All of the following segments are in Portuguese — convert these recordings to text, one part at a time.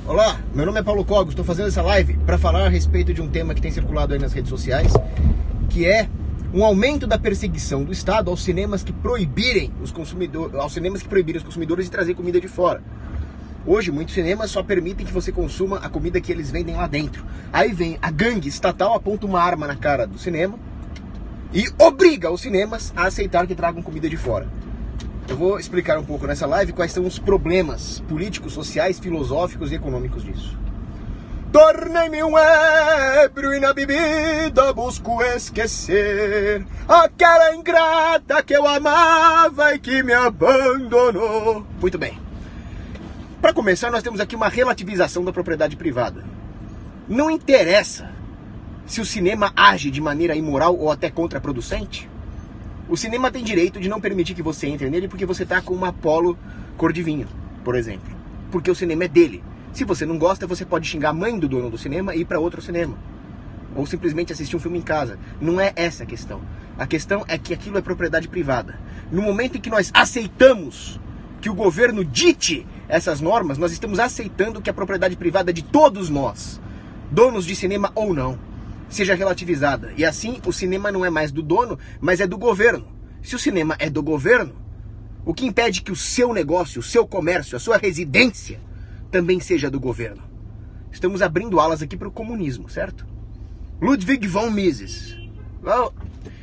Olá, meu nome é Paulo Cogos, estou fazendo essa live para falar a respeito de um tema que tem circulado aí nas redes sociais, que é um aumento da perseguição do Estado aos cinemas que proibirem os consumidores de trazer comida de fora. Hoje, muitos cinemas só permitem que você consuma a comida que eles vendem lá dentro. Aí vem a gangue estatal, aponta uma arma na cara do cinema e obriga os cinemas a aceitar que tragam comida de fora. Eu vou explicar um pouco nessa live quais são os problemas políticos, sociais, filosóficos e econômicos disso. Tornei-me um ébrio e na bebida busco esquecer aquela ingrata que eu amava e que me abandonou. Muito bem. Para começar, nós temos aqui uma relativização da propriedade privada. Não interessa se o cinema age de maneira imoral ou até contraproducente. O cinema tem direito de não permitir que você entre nele porque você está com uma Polo cor de vinho, por exemplo. Porque o cinema é dele. Se você não gosta, você pode xingar a mãe do dono do cinema e ir para outro cinema. Ou simplesmente assistir um filme em casa. Não é essa a questão. A questão é que aquilo é propriedade privada. No momento em que nós aceitamos que o governo dite essas normas, nós estamos aceitando que a propriedade privada de todos nós, donos de cinema ou não, seja relativizada. E assim, o cinema não é mais do dono, mas é do governo. Se o cinema é do governo, o que impede que o seu negócio, o seu comércio, a sua residência também seja do governo? Estamos abrindo alas aqui para o comunismo, certo? Ludwig von Mises,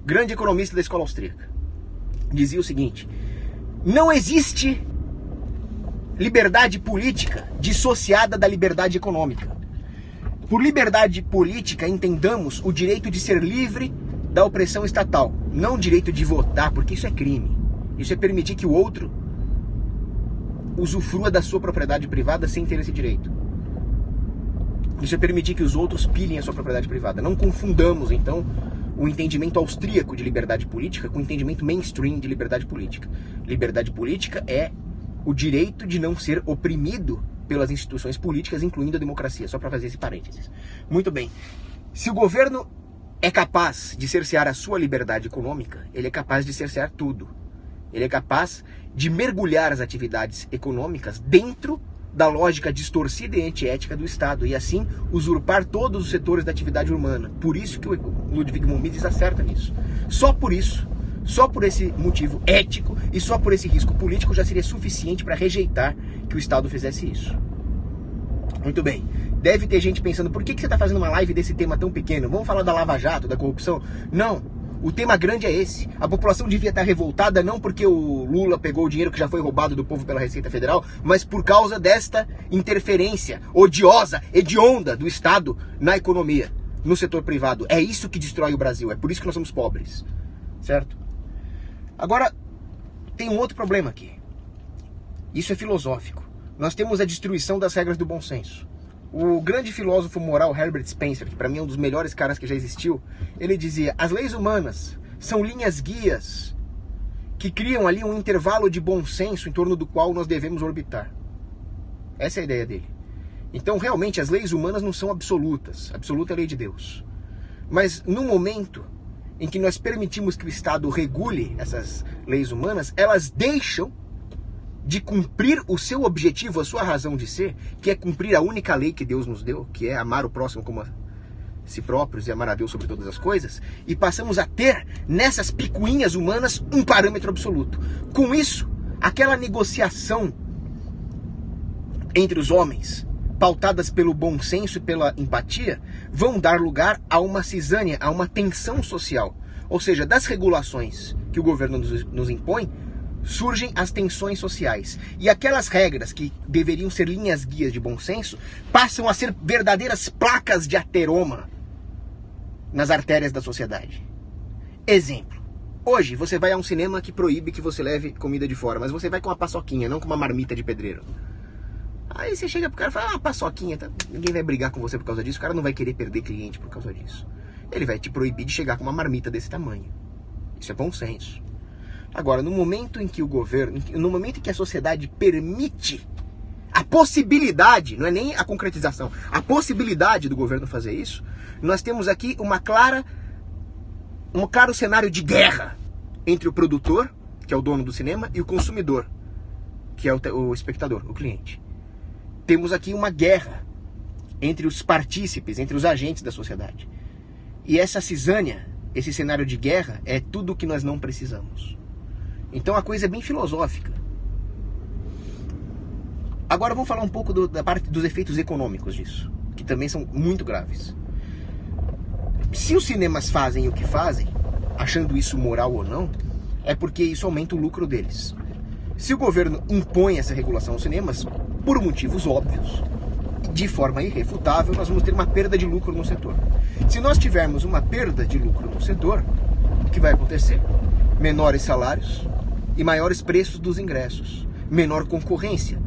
grande economista da escola austríaca, dizia o seguinte: não existe liberdade política dissociada da liberdade econômica. Por liberdade política, entendamos o direito de ser livre da opressão estatal, não o direito de votar, porque isso é crime. Isso é permitir que o outro usufrua da sua propriedade privada sem ter esse direito. Isso é permitir que os outros pilhem a sua propriedade privada. Não confundamos, então, o entendimento austríaco de liberdade política com o entendimento mainstream de liberdade política. Liberdade política é o direito de não ser oprimido pelas instituições políticas, incluindo a democracia, só para fazer esse parênteses. Muito bem. Se o governo é capaz de cercear a sua liberdade econômica, ele é capaz de cercear tudo. Ele é capaz de mergulhar as atividades econômicas dentro da lógica distorcida e antiética do Estado, e assim usurpar todos os setores da atividade humana. Por isso que o Ludwig von Mises acerta nisso. Só por isso, só por esse motivo ético e só por esse risco político já seria suficiente para rejeitar que o Estado fizesse isso. Muito bem. Deve ter gente pensando, por que você está fazendo uma live desse tema tão pequeno? Vamos falar da Lava Jato, da corrupção? Não. O tema grande é esse. A população devia estar revoltada não porque o Lula pegou o dinheiro que já foi roubado do povo pela Receita Federal, mas por causa desta interferência odiosa, hedionda do Estado na economia, no setor privado. É isso que destrói o Brasil. É por isso que nós somos pobres. Certo? Agora, tem um outro problema aqui. Isso é filosófico. Nós temos a destruição das regras do bom senso. O grande filósofo moral Herbert Spencer, que para mim é um dos melhores caras que já existiu, ele dizia: as leis humanas são linhas guias que criam ali um intervalo de bom senso em torno do qual nós devemos orbitar. Essa é a ideia dele. Então, realmente, as leis humanas não são absolutas. Absoluta é a lei de Deus. Mas, no momento em que nós permitimos que o Estado regule essas leis humanas, elas deixam de cumprir o seu objetivo, a sua razão de ser, que é cumprir a única lei que Deus nos deu, que é amar o próximo como a si próprios e amar a Deus sobre todas as coisas, e passamos a ter nessas picuinhas humanas um parâmetro absoluto. Com isso, aquela negociação entre os homens, pautadas pelo bom senso e pela empatia, vão dar lugar a uma cisânia, a uma tensão social. Ou seja, das regulações que o governo nos impõe, surgem as tensões sociais. E aquelas regras que deveriam ser linhas guias de bom senso, passam a ser verdadeiras placas de ateroma nas artérias da sociedade. Exemplo. Hoje, você vai a um cinema que proíbe que você leve comida de fora, mas você vai com uma paçoquinha, não com uma marmita de pedreiro. Aí você chega pro cara e fala, paçoquinha, tá? Ninguém vai brigar com você por causa disso, o cara não vai querer perder cliente por causa disso. Ele vai te proibir de chegar com uma marmita desse tamanho. Isso é bom senso. Agora, no momento em que o governo, no momento em que a sociedade permite a possibilidade, não é nem a concretização, a possibilidade do governo fazer isso, nós temos aqui um claro cenário de guerra entre o produtor, que é o dono do cinema, e o consumidor, que é o espectador, o cliente. temos aqui uma guerra entre os partícipes, entre os agentes da sociedade. E essa cisânia, esse cenário de guerra, é tudo o que nós não precisamos. Então a coisa é bem filosófica. Agora vamos falar um pouco da parte dos efeitos econômicos disso, que também são muito graves. Se os cinemas fazem o que fazem, achando isso moral ou não, é porque isso aumenta o lucro deles. Se o governo impõe essa regulação aos cinemas, por motivos óbvios, de forma irrefutável, nós vamos ter uma perda de lucro no setor. Se nós tivermos uma perda de lucro no setor, o que vai acontecer? Menores salários e maiores preços dos ingressos, menor concorrência,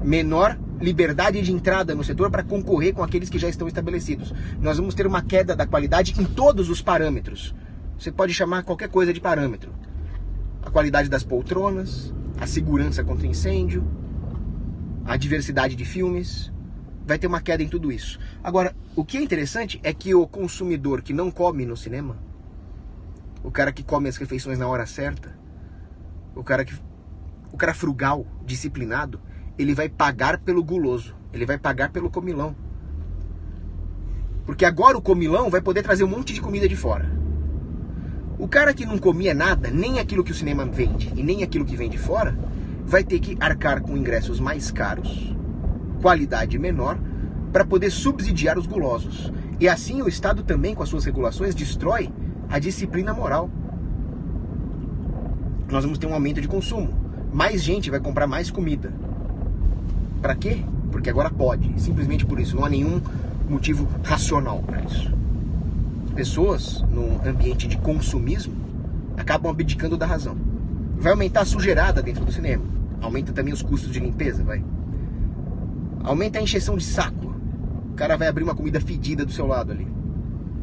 menor liberdade de entrada no setor para concorrer com aqueles que já estão estabelecidos. Nós vamos ter uma queda da qualidade em todos os parâmetros. Você pode chamar qualquer coisa de parâmetro. A qualidade das poltronas, a segurança contra incêndio, a diversidade de filmes. Vai ter uma queda em tudo isso. Agora, o que é interessante é que o consumidor que não come no cinema, o cara que come as refeições na hora certa, o cara frugal, disciplinado, ele vai pagar pelo guloso, ele vai pagar pelo comilão. Porque agora o comilão vai poder trazer um monte de comida de fora. O cara que não comia nada, nem aquilo que o cinema vende e nem aquilo que vem de fora, vai ter que arcar com ingressos mais caros, qualidade menor, para poder subsidiar os gulosos. E assim o Estado também, com as suas regulações, destrói a disciplina moral. Nós vamos ter um aumento de consumo. Mais gente vai comprar mais comida. Para quê? Porque agora pode. Simplesmente por isso. Não há nenhum motivo racional para isso. Pessoas, num ambiente de consumismo, acabam abdicando da razão. Vai aumentar a sujeirada dentro do cinema. Aumenta também os custos de limpeza, vai. Aumenta a encheção de saco. O cara vai abrir uma comida fedida do seu lado ali.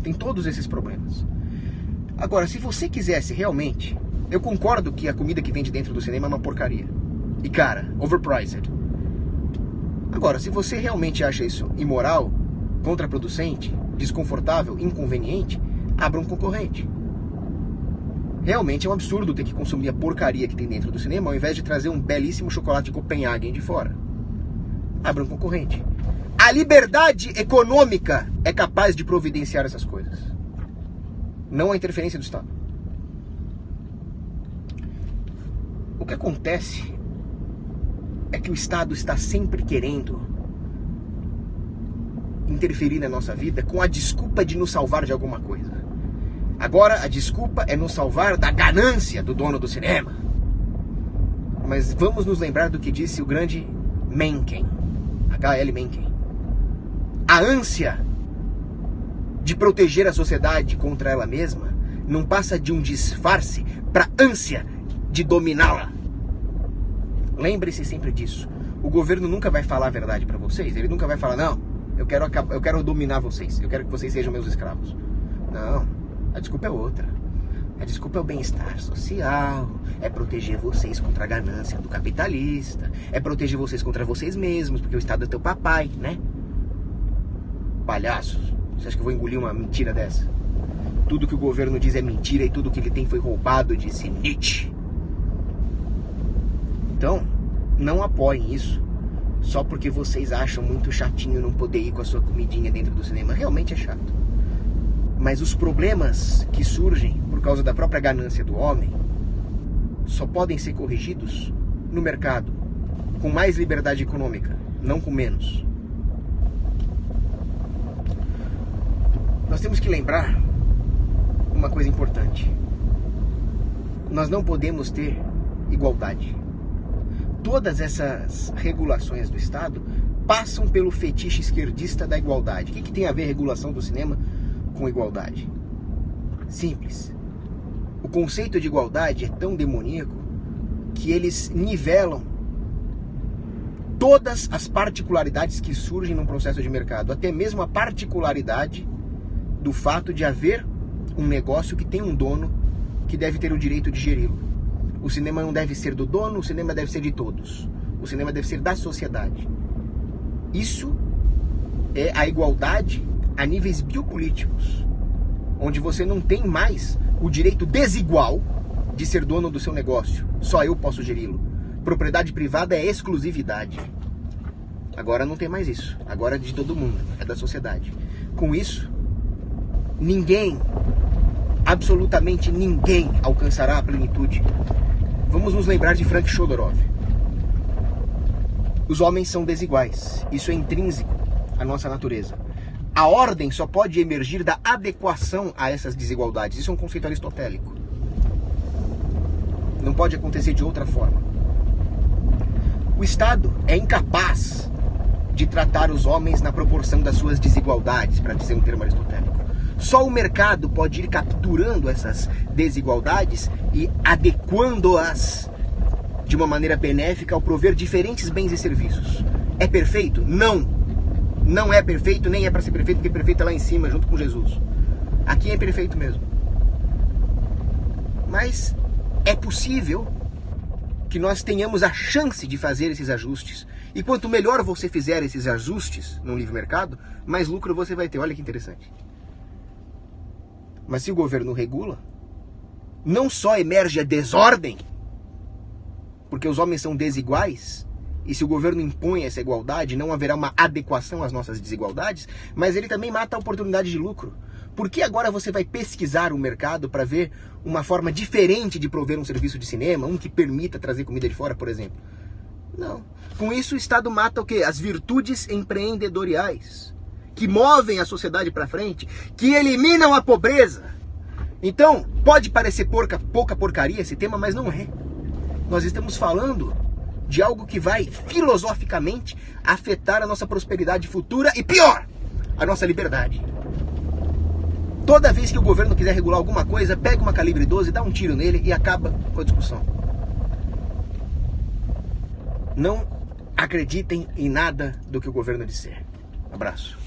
Tem todos esses problemas. Agora, se você quisesse realmente... Eu concordo que a comida que vende dentro do cinema é uma porcaria. E cara, overpriced. Agora, se você realmente acha isso imoral, contraproducente, desconfortável, inconveniente, abra um concorrente. Realmente é um absurdo ter que consumir a porcaria que tem dentro do cinema ao invés de trazer um belíssimo chocolate de Copenhagen de fora. Abra um concorrente. A liberdade econômica é capaz de providenciar essas coisas. Não a interferência do Estado. O que acontece é que o Estado está sempre querendo interferir na nossa vida com a desculpa de nos salvar de alguma coisa. Agora a desculpa é nos salvar da ganância do dono do cinema. Mas vamos nos lembrar do que disse o grande Mencken, H.L. Mencken. A ânsia de proteger a sociedade contra ela mesma não passa de um disfarce para ânsia de dominá-la. Lembre-se sempre disso. O governo nunca vai falar a verdade para vocês. Ele nunca vai falar, não, eu quero dominar vocês. Eu quero que vocês sejam meus escravos. Não, a desculpa é outra. A desculpa é o bem-estar social. É proteger vocês contra a ganância do capitalista. É proteger vocês contra vocês mesmos, porque o Estado é teu papai, né? Palhaços. Você acha que eu vou engolir uma mentira dessa? Tudo que o governo diz é mentira e tudo que ele tem foi roubado, disse Nietzsche. Então, não apoiem isso só porque vocês acham muito chatinho não poder ir com a sua comidinha dentro do cinema. Realmente é chato. Mas os problemas que surgem por causa da própria ganância do homem só podem ser corrigidos no mercado, com mais liberdade econômica, não com menos. Nós temos que lembrar uma coisa importante. Nós não podemos ter igualdade. Todas essas regulações do Estado passam pelo fetiche esquerdista da igualdade. O que tem a ver a regulação do cinema com igualdade? Simples. O conceito de igualdade é tão demoníaco que eles nivelam todas as particularidades que surgem num processo de mercado, até mesmo a particularidade do fato de haver um negócio que tem um dono que deve ter o direito de geri-lo. O cinema não deve ser do dono, o cinema deve ser de todos. O cinema deve ser da sociedade. Isso é a igualdade a níveis biopolíticos, onde você não tem mais o direito desigual de ser dono do seu negócio. Só eu posso geri-lo. Propriedade privada é exclusividade. Agora não tem mais isso. Agora é de todo mundo, é da sociedade. Com isso, ninguém, absolutamente ninguém, alcançará a plenitude. Vamos nos lembrar de Frank Chodorov. Os homens são desiguais. Isso é intrínseco à nossa natureza. A ordem só pode emergir da adequação a essas desigualdades. Isso é um conceito aristotélico. Não pode acontecer de outra forma. O Estado é incapaz de tratar os homens na proporção das suas desigualdades, para dizer um termo aristotélico. Só o mercado pode ir capturando essas desigualdades e adequando-as de uma maneira benéfica ao prover diferentes bens e serviços. É perfeito? Não. Não é perfeito, nem é para ser perfeito, porque perfeito é lá em cima, junto com Jesus. Aqui é perfeito mesmo. Mas é possível que nós tenhamos a chance de fazer esses ajustes. E quanto melhor você fizer esses ajustes no livre mercado, mais lucro você vai ter. Olha que interessante. Mas se o governo regula, não só emerge a desordem, porque os homens são desiguais, e se o governo impõe essa igualdade, não haverá uma adequação às nossas desigualdades, mas ele também mata a oportunidade de lucro. Por que agora você vai pesquisar o mercado para ver uma forma diferente de prover um serviço de cinema, um que permita trazer comida de fora, por exemplo? Não. Com isso, o Estado mata o quê? As virtudes empreendedoriais, que movem a sociedade para frente, que eliminam a pobreza. Então, pode parecer pouca porcaria esse tema, mas não é. Nós estamos falando de algo que vai, filosoficamente, afetar a nossa prosperidade futura e, pior, a nossa liberdade. Toda vez que o governo quiser regular alguma coisa, pega uma calibre 12, dá um tiro nele e acaba com a discussão. Não acreditem em nada do que o governo disser. Abraço.